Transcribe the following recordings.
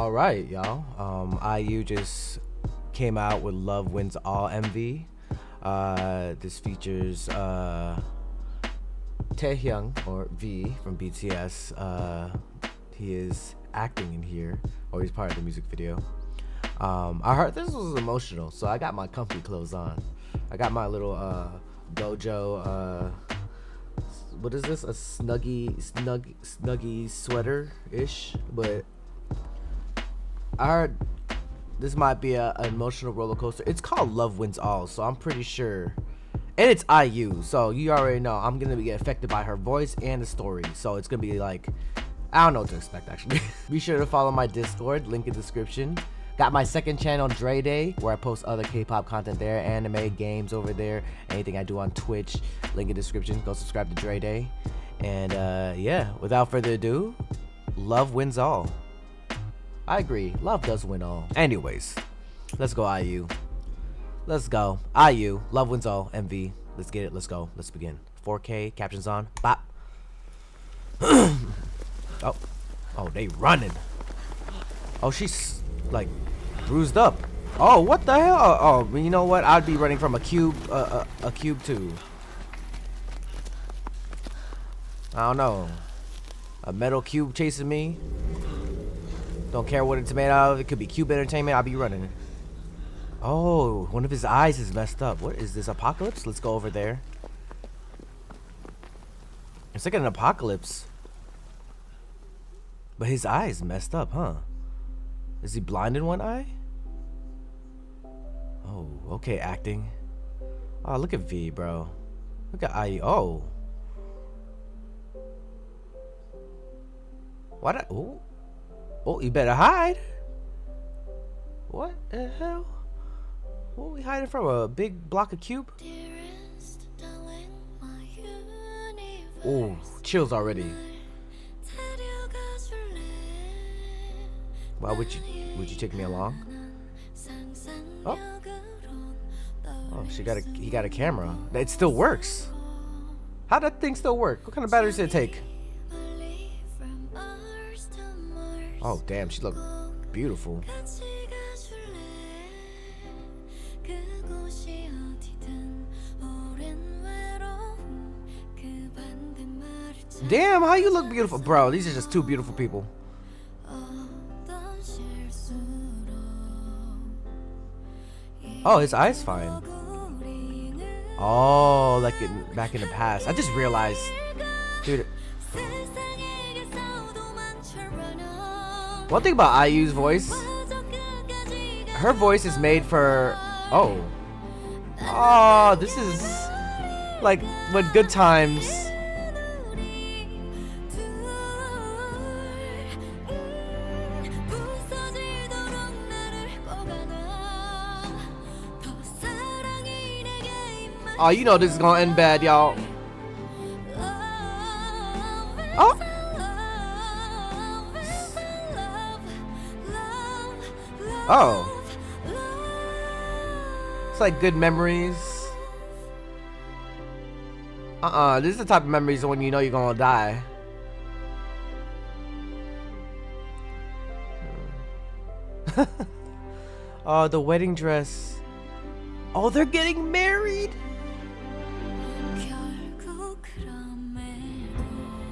All right, y'all. IU just came out with Love Wins All MV. This features Taehyung, or V from BTS. He is acting in here, or he's part of the music video. I heard this was emotional, so I got my comfy clothes on. I got my little dojo. What is this? A snuggy sweater-ish, but I heard this might be an emotional roller coaster. It's called Love Wins All, so I'm pretty sure. And it's IU, so you already know I'm gonna be affected by her voice and the story. So it's gonna be like, I don't know what to expect actually. Be sure to follow my Discord, link in description. Got my second channel, Dre Day, where I post other K-pop content there, anime, games over there, anything I do on Twitch, link in description. Go subscribe to Dre Day. And yeah, without further ado, love wins all. I agree, love does win all. Anyways, let's go IU. Let's go. IU, Love Wins All, MV. Let's get it, let's go, let's begin. 4K, captions on, bop. Oh, they running. Oh, she's like bruised up. Oh, what the hell? Oh, you know what? I'd be running from a cube too. I don't know. A metal cube chasing me. Don't care what it's made out of. It could be cube entertainment. I'll be running. Oh, one of his eyes is messed up. What is this, apocalypse? Let's go over there. It's like an apocalypse. But his eye is messed up, huh? Is he blind in one eye? Oh, okay, acting. Oh, look at V, bro. Look at IU. Oh. What? Oh. Oh, you better hide. What the hell? What are we hiding from? A big block of cube? Oh, chills already. Why would you take me along? Oh. Oh, he got a camera. It still works. How that thing still work? What kind of batteries did it take? Oh damn, she look beautiful. Damn, how you look beautiful, bro. These are just two beautiful people. Oh, his eye's fine. Oh, like back in the past. I just realized, dude. One thing about IU's voice, her voice is made for, oh, this is like when Good Times. Oh, you know this is gonna end bad, y'all. Oh. Oh. It's like good memories. This is the type of memories when you know you're gonna die. Oh, the wedding dress. Oh, they're getting married.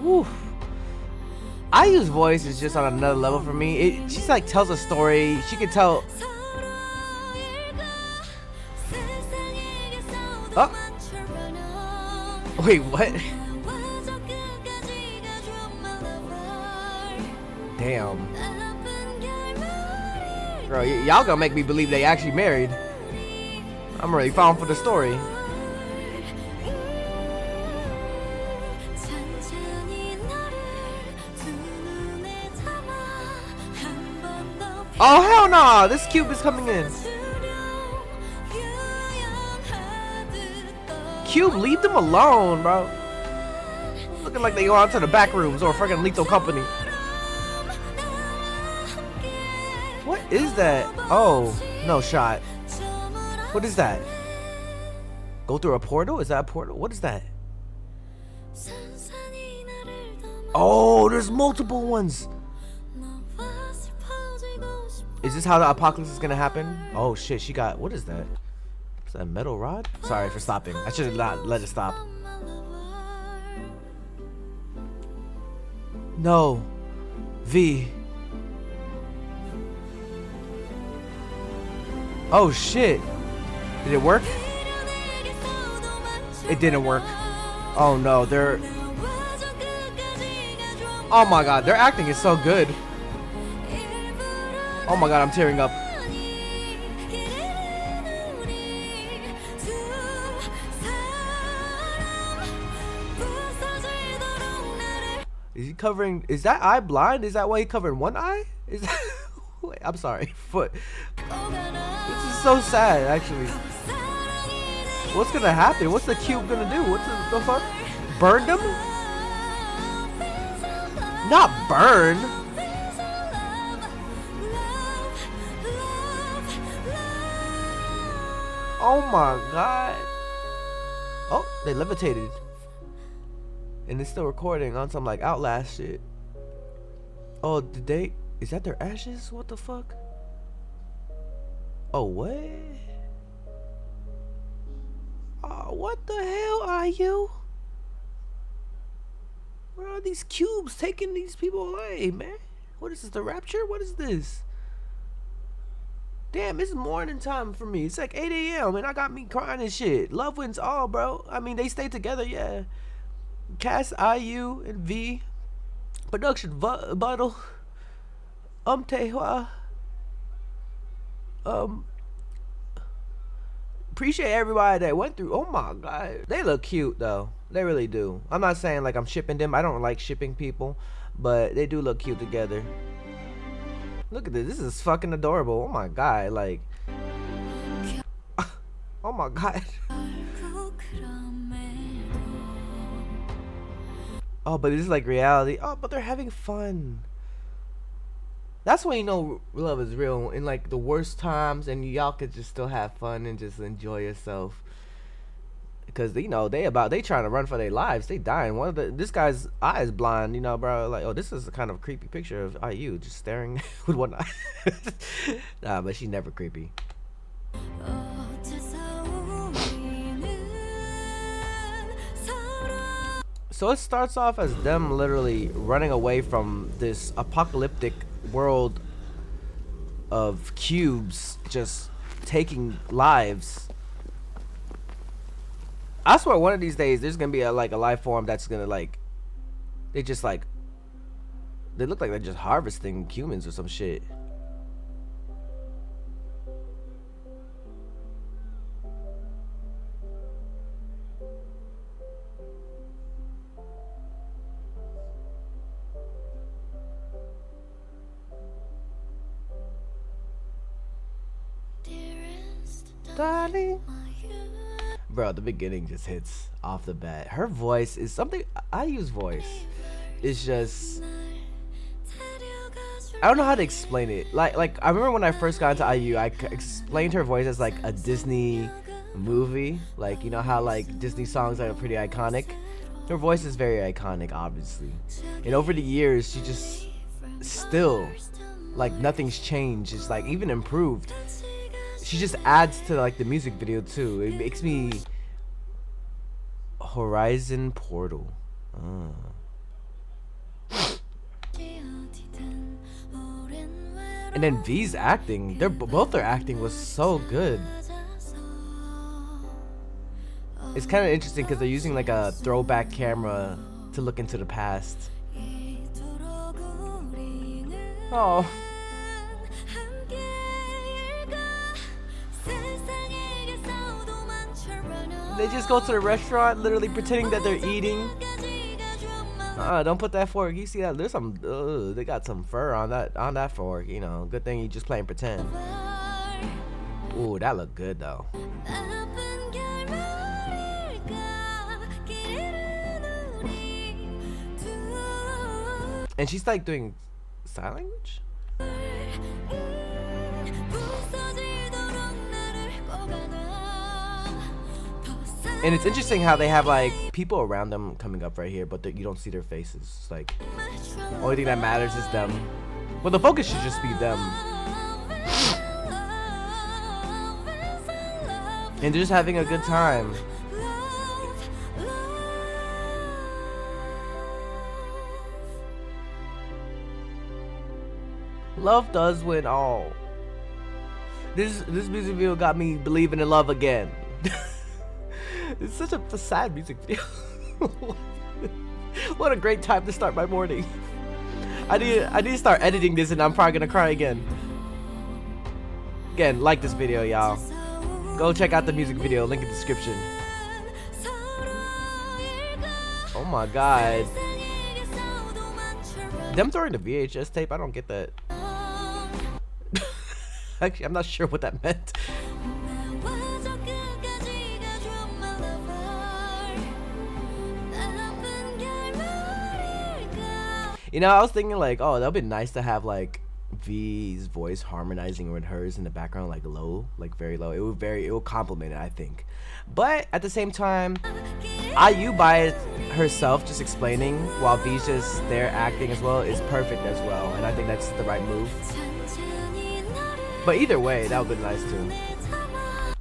Woo. IU's voice is just on another level for me. She's like tells a story. She can tell. Oh. Wait, what? Damn. Bro, y'all gonna make me believe they actually married. I'm really falling for the story. Oh hell no! This cube is coming in. Cube, leave them alone, bro. Looking like they go out to the back rooms or freaking Lethal Company. What is that? Oh, no shot. What is that? Go through a portal? Is that a portal? What is that? Oh, there's multiple ones. Is this how the apocalypse is gonna happen? Oh shit, she got, what is that? Is that a metal rod? Sorry for stopping. I should have not let it stop. No. V. Oh shit. Did it work? It didn't work. Oh no, they're... Oh my god, their acting is so good. Oh my god, I'm tearing up. Is he covering... Is that eye blind? Is that why he covered one eye? Is that... Wait, I'm sorry. Foot. This is so sad, actually. What's gonna happen? What's the cube gonna do? What's the fuck? Burn them? Not burn. Oh my god. Oh, they levitated. And it's still recording on some like Outlast shit. Oh, did they... Is that their ashes? What the fuck? Oh, what? Oh, what the hell are you? Where are these cubes taking these people away, man? What is this, the rapture? What is this? Damn, it's morning time for me. It's like 8 a.m. and I got me crying and shit. Love wins all, bro. I mean, they stay together, yeah. Cass, IU, and V. Production bottle. Tehua. Appreciate everybody that went through. Oh my god, they look cute though. They really do. I'm not saying like I'm shipping them. I don't like shipping people, but they do look cute together. Look at this. This is fucking adorable. Oh my god, like. Oh my god. Oh, but it's like reality. Oh, but they're having fun. That's when you know love is real, in like the worst times, and y'all could just still have fun and just enjoy yourself. Because you know they trying to run for their lives. They dying. This guy's eye is blind. You know, bro. Like, oh, this is a kind of creepy picture of IU just staring with one eye. Nah, but she's never creepy. So it starts off as them literally running away from this apocalyptic world of cubes just taking lives. I swear one of these days there's gonna be a life form that's gonna they look like they're just harvesting humans or some shit. Darling. Bro, the beginning just hits off the bat. Her voice is something. IU's voice is just, I don't know how to explain it. Like I remember when I first got into IU, I explained her voice as like a Disney movie. Like, you know how like Disney songs are pretty iconic. Her voice is very iconic, obviously. And over the years, she just still, like, nothing's changed. It's like even improved. She just adds to like the music video too. It makes me Horizon Portal. And then V's acting, both their acting was so good. It's kind of interesting because they're using like a throwback camera to look into the past. Oh. They just go to the restaurant, literally pretending that they're eating. Don't put that fork. You see that? There's some. They got some fur on that fork. You know, good thing you just playing pretend. Ooh, that looked good though. And she's like doing sign language. And it's interesting how they have like people around them coming up right here, but you don't see their faces. It's like the only thing that matters is them. Well, the focus should just be them. And they're just having a good time. Love does win all. This music video got me believing in love again. It's such a sad music video. What a great time to start my morning. I need to start editing this, and I'm probably gonna cry again. Again, like this video, y'all. Go check out the music video. Link in the description. Oh my god. Them throwing the VHS tape, I don't get that. Actually, I'm not sure what that meant. You know, I was thinking like, oh, that would be nice to have like V's voice harmonizing with hers in the background, like low, like very low. It would complement it, I think. But at the same time, IU by herself just explaining while V's just there acting as well is perfect as well, and I think that's the right move. But either way, that would be nice too.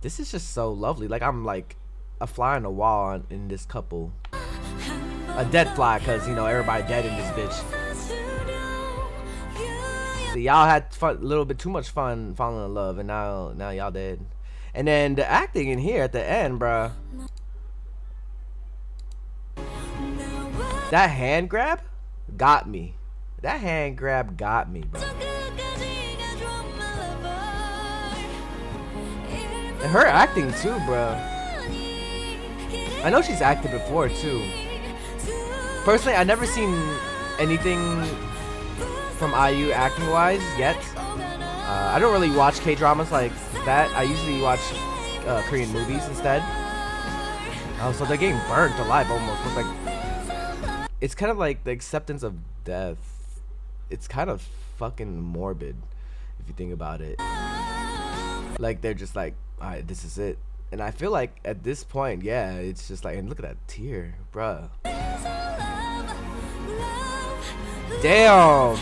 This is just so lovely. Like I'm like a fly on the wall in this couple. A dead fly, cause you know everybody dead in this bitch. So y'all had fun, a little bit too much fun falling in love, and now y'all dead. And then the acting in here at the end, bruh. That hand grab got me. That hand grab got me, bro. And her acting too, bro. I know she's acted before too. Personally, I've never seen anything from IU acting wise yet. I don't really watch K-dramas like that. I usually watch Korean movies instead. So they're getting burnt alive almost. It's like, it's kind of like the acceptance of death. It's kind of fucking morbid if you think about it. Like they're just like, alright, this is it. And I feel like at this point, yeah, it's just like, and look at that tear, bruh. Damn.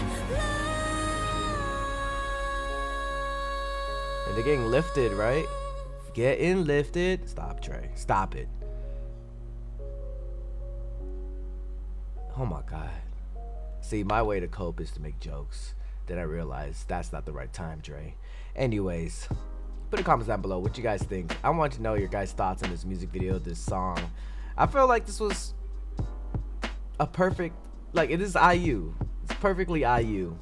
And they're getting lifted, right? Getting lifted. Stop, Trey. Stop it. Oh my god. See, my way to cope is to make jokes. Then I realized that's not the right time, Dre. Anyways, put a comment down below what you guys think. I want to know your guys' thoughts on this music video, this song. I feel like this was a perfect, like it is IU. It's perfectly IU.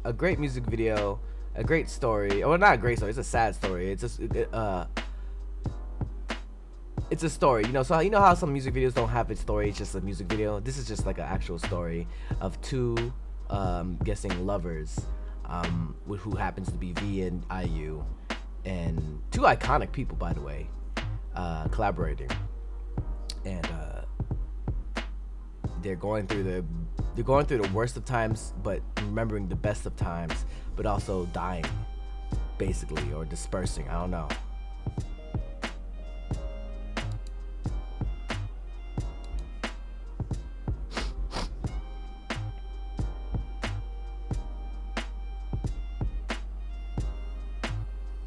A great music video, a great story. Well, not a great story. It's a sad story. It's just it's a story, you know. So you know how some music videos don't have a story. It's just a music video. This is just like an actual story of two, guessing lovers, who happens to be V and IU, and two iconic people, by the way, collaborating, and they're going through the worst of times, but remembering the best of times, but also dying, basically, or dispersing. I don't know.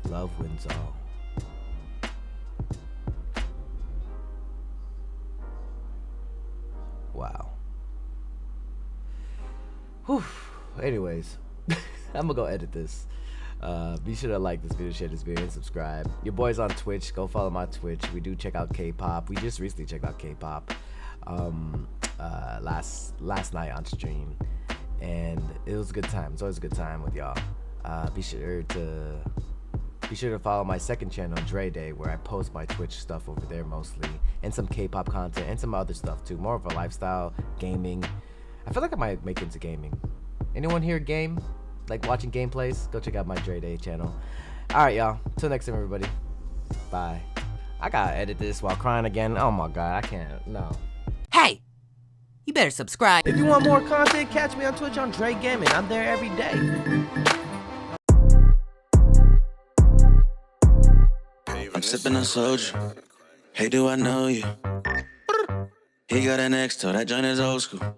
Love wins all. Wow. Whew. Anyways, I'm gonna go edit this. Be sure to like this video, share this video, and subscribe. Your boy's on Twitch. Go follow my Twitch. We do check out K-pop. We just recently checked out K-pop last night on stream, and it was a good time. It's always a good time with y'all. Be sure to follow my second channel, Dre Day, where I post my Twitch stuff over there mostly, and some K-pop content and some other stuff too. More of a lifestyle, gaming. I feel like I might make it into gaming. Anyone here game? Like watching gameplays? Go check out my Dre Day channel. Alright, y'all. Till next time, everybody. Bye. I gotta edit this while crying again. Oh my god, I can't. No. Hey! You better subscribe. If you want more content, catch me on Twitch on Dre Gaming. I'm there every day. I'm sipping on soju. Hey, do I know you? He got an X, so that joint is old school.